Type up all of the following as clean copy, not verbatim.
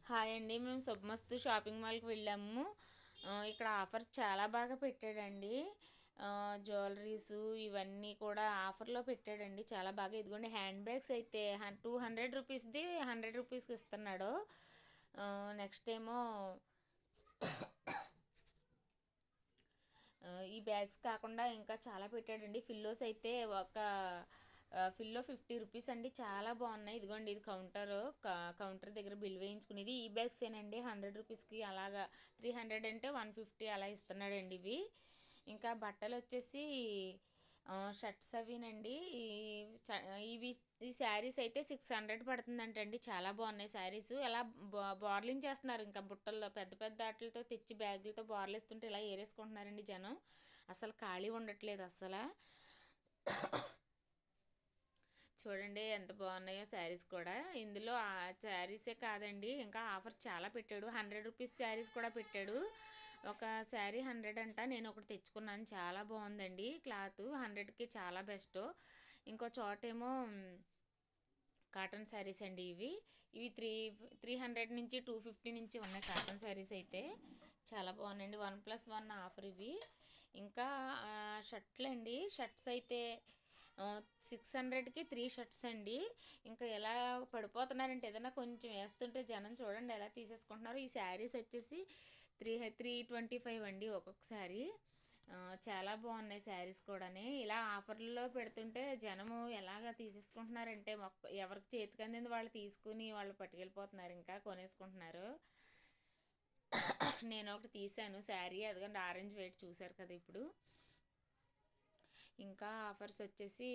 Hi అండి. మేము శుభమస్తు shopping మాల్కి వెళ్ళాము. ఇక్కడ ఆఫర్ చాలా బాగా పెట్టాడండి. జ్యువెలరీస్ ఇవన్నీ కూడా ఆఫర్లో పెట్టాడండి చాలా బాగా. ఇదిగోండి హ్యాండ్ బ్యాగ్స్ అయితే 200 రూపీస్ది 100 రూపీస్కి ఇస్తున్నాడు. నెక్స్ట్ ఏమో ఈ బ్యాగ్స్ కాకుండా ఇంకా చాలా పెట్టాడండి. ఫిల్లోస్ అయితే ఒక ఫిల్లో 50 రూపీస్ అండి. చాలా బాగున్నాయి. ఇదిగోండి ఇది కౌంటర్ దగ్గర బిల్ వేయించుకునేది. ఈ బ్యాగ్స్ ఏనండి 100 రూపీస్కి అలాగా 300 అంటే 150 అలా ఇస్తున్నాడండి ఇవి. ఇంకా బట్టలు వచ్చేసి షర్ట్స్ అవినండి. ఇవి ఈ శారీస్ అయితే 600 పడుతుందంటండి. చాలా బాగున్నాయి శారీస్. ఎలా బార్లింగ్ చేస్తున్నారు ఇంకా బుట్టల్లో పెద్ద పెద్ద ఆటలతో తెచ్చి బ్యాగులతో బార్లేస్తుంటే ఇలా ఏరేసుకుంటున్నారండి జనం. అసలు ఖాళీ ఉండట్లేదు అసలు. చూడండి ఎంత బాగున్నాయో శారీస్ కూడా. ఇందులో ఆ శారీసే కాదండి, ఇంకా ఆఫర్ చాలా పెట్టాడు. 100 రూపీస్ శారీస్ కూడా పెట్టాడు. ఒక శారీ 100 అంట. నేను ఒకటి తెచ్చుకున్నాను, చాలా బాగుందండి క్లాత్. 100కి చాలా బెస్ట్. ఇంకో చోటేమో కాటన్ శారీస్ అండి ఇవి. ఇవి 300 నుంచి 250 నుంచి ఉన్నాయి కాటన్ శారీస్ అయితే. చాలా బాగున్నాయండి. 1+1 ఆఫర్ ఇవి. ఇంకా షర్ట్లు అండి. షర్ట్స్ అయితే 600కి 3 షర్ట్స్ అండి. ఇంకా ఎలా పడిపోతున్నారంటే ఏదైనా కొంచెం వేస్తుంటే జనం చూడండి ఎలా తీసేసుకుంటున్నారు. ఈ శారీస్ వచ్చేసి 325 అండి ఒక్కొక్క శారీ. చాలా బాగున్నాయి శారీస్ కూడాని. ఇలా ఆఫర్లలో పెడుతుంటే జనము ఎలాగ తీసేసుకుంటున్నారంటే ఎవరికి చేతికి అందింది వాళ్ళు తీసుకుని వాళ్ళు పట్టుకెళ్ళిపోతున్నారు, ఇంకా కొనేసుకుంటున్నారు. నేను ఒకటి తీసాను శారీ, అదిగోండి ఆరెంజ్ వైట్ చూసారు కదా ఇప్పుడు. ఇంకా ఆఫర్స్ వచ్చేసి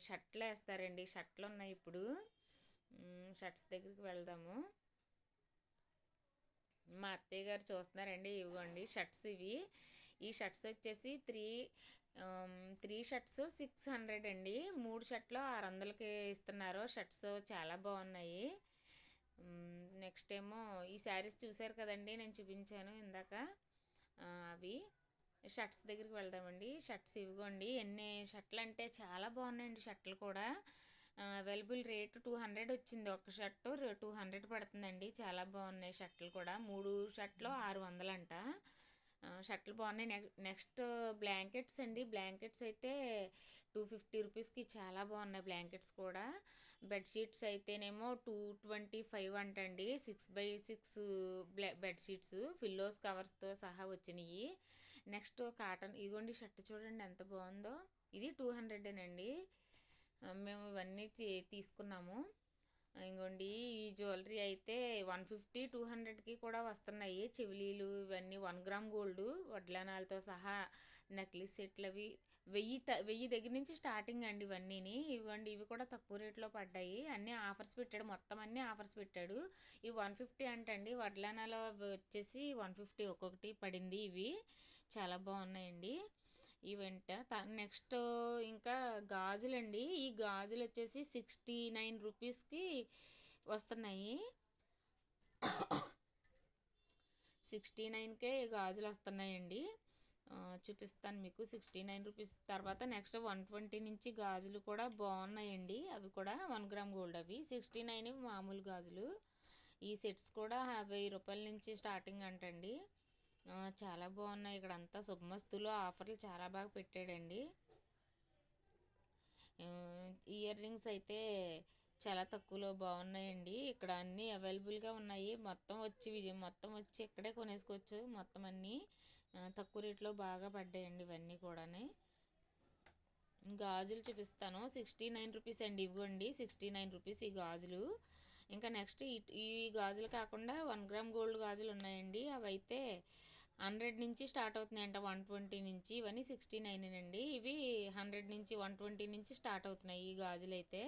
షర్ట్లు వేస్తారండి. షర్ట్లు ఉన్నాయి ఇప్పుడు. షర్ట్స్ దగ్గరికి వెళ్దాము. మా అత్తయ్య గారు చూస్తున్నారండి. ఇవ్వండి షర్ట్స్ ఇవి. ఈ షర్ట్స్ వచ్చేసి త్రీ షర్ట్స్ 600 అండి. 3 షర్ట్లు 600కి ఇస్తున్నారు. షర్ట్స్ చాలా బాగున్నాయి. నెక్స్ట్ ఏమో ఈ శారీస్ చూసారు కదండి, నేను చూపించాను ఇందాక. అవి షర్ట్స్ దగ్గరికి వెళ్దామండి. షర్ట్స్ ఇవ్వండి. ఎన్ని షర్ట్లు అంటే చాలా బాగున్నాయండి షర్ట్లు కూడా. అవైలబుల్ రేటు 200 వచ్చింది. ఒక షర్టు 200 పడుతుందండి. చాలా బాగున్నాయి షర్ట్లు కూడా. 3 షర్ట్లు 600 అంట. షర్ట్లు బాగున్నాయి. నెక్స్ట్ బ్లాంకెట్స్ అండి. బ్లాంకెట్స్ అయితే 250 రూపీస్కి చాలా బాగున్నాయి బ్లాంకెట్స్ కూడా. బెడ్షీట్స్ అయితేనేమో 225 అంటండి. 6x6 బెడ్షీట్స్ పిల్లోస్ కవర్స్తో సహా వచ్చినాయి. నెక్స్ట్ కాటన్ ఇదిగోండి షర్ట్ చూడండి ఎంత బాగుందో. ఇది 200 అండి. మేము ఇవన్నీ తీసుకున్నాము. ఇంకోండి ఈ జ్యువెలరీ అయితే 150 200కి కూడా వస్తున్నాయి. చెవిలీలు ఇవన్నీ 1 గ్రామ్ గోల్డ్ వడ్లానాలతో సహా నెక్లెస్ సెట్లు అవి 1000 దగ్గర నుంచి స్టార్టింగ్ అండి ఇవన్నీని. ఇవ్వండి ఇవి కూడా తక్కువ రేట్లో పడ్డాయి. అన్నీ ఆఫర్స్ పెట్టాడు, మొత్తం అన్నీ ఆఫర్స్ పెట్టాడు. ఇవి 150 అంటండి. వడ్లానాలో వచ్చేసి 150 ఒక్కొక్కటి పడింది. ఇవి చాలా బాగున్నాయండి. ఈవెంట్ నెక్స్ట్ ఇంకా గాజులండి. ఈ గాజులు వచ్చేసి 69 రూపీస్కి వస్తున్నాయి. 69కే గాజులు వస్తున్నాయండి. చూపిస్తాను మీకు. 69 రూపీస్ తర్వాత నెక్స్ట్ 120 నుంచి గాజులు కూడా బాగున్నాయండి. అవి కూడా 1 గ్రామ్ గోల్డ్. అవి 69 మామూలు గాజులు. ఈ సెట్స్ కూడా 1000 రూపాయల నుంచి స్టార్టింగ్ అంటండి. చాలా బాగున్నాయి. ఇక్కడ అంతా శుభమస్తులో ఆఫర్లు చాలా బాగా పెట్టాడండి. ఇయర్ రింగ్స్ అయితే చాలా తక్కువలో బాగున్నాయండి. ఇక్కడ అన్నీ అవైలబుల్గా ఉన్నాయి. మొత్తం వచ్చి ఇక్కడే కొనేసుకోవచ్చు. మొత్తం అన్నీ తక్కువ రేట్లో బాగా పడ్డాయండి ఇవన్నీ కూడా. గాజులు చూపిస్తాను. 69 రూపీస్ అండి. ఇవ్వండి 69 రూపీస్ ఈ గాజులు. ఇంకా నెక్స్ట్ ఈ గాజులు కాకుండా 1 గ్రామ్ గోల్డ్ గాజులు ఉన్నాయండి. అవి అయితే 100 నుంచి స్టార్ట్ అవుతున్నాయంట, 120 నుంచి. ఇవన్నీ 69 అండి. ఇవి 100 నుంచి 120 నుంచి స్టార్ట్ అవుతున్నాయి ఈ గాజులు అయితే.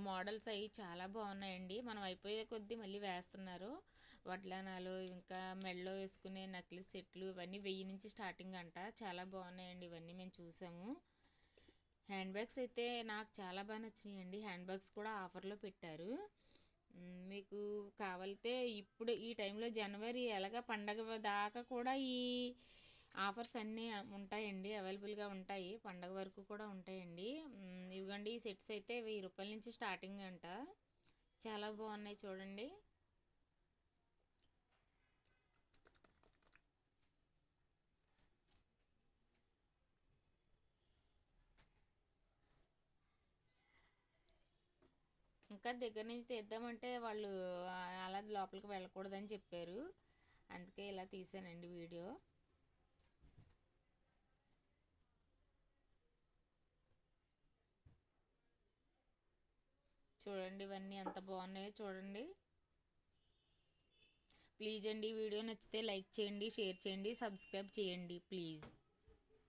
మోడల్స్ అవి చాలా బాగున్నాయండి. మనం అయిపోయే కొద్దీ మళ్ళీ వేస్తున్నారు. వడ్లానాలు ఇంకా మెడలో వేసుకునే నెక్లెస్ సెట్లు ఇవన్నీ 1000 నుంచి స్టార్టింగ్ అంట. చాలా బాగున్నాయండి ఇవన్నీ మేము చూసాము. హ్యాండ్ బ్యాగ్స్ అయితే నాకు చాలా బాగా నచ్చినాయండి. హ్యాండ్ బ్యాగ్స్ కూడా ఆఫర్లో పెట్టారు. మీకు కావాలితే ఇప్పుడు ఈ టైంలో జనవరి ఎలాగ పండగ దాకా కూడా ఈ ఆఫర్స్ అన్నీ ఉంటాయండి, అవైలబుల్గా ఉంటాయి. పండగ వరకు కూడా ఉంటాయండి. ఇవ్వండి ఈ సెట్స్ అయితే 1000 రూపాయల నుంచి స్టార్టింగ్ అంట. చాలా బాగున్నాయి చూడండి. ఇంకా దగ్గర నుంచి తీద్దామంటే వాళ్ళు అలా లోపలికి వెళ్ళకూడదని చెప్పారు. అందుకే ఇలా తీసానండి వీడియో. చూడండి ఇవన్నీ ఎంత బాగున్నాయో చూడండి. ప్లీజ్ అండి, వీడియో నచ్చితే లైక్ చేయండి, షేర్ చేయండి, సబ్స్క్రైబ్ చేయండి ప్లీజ్.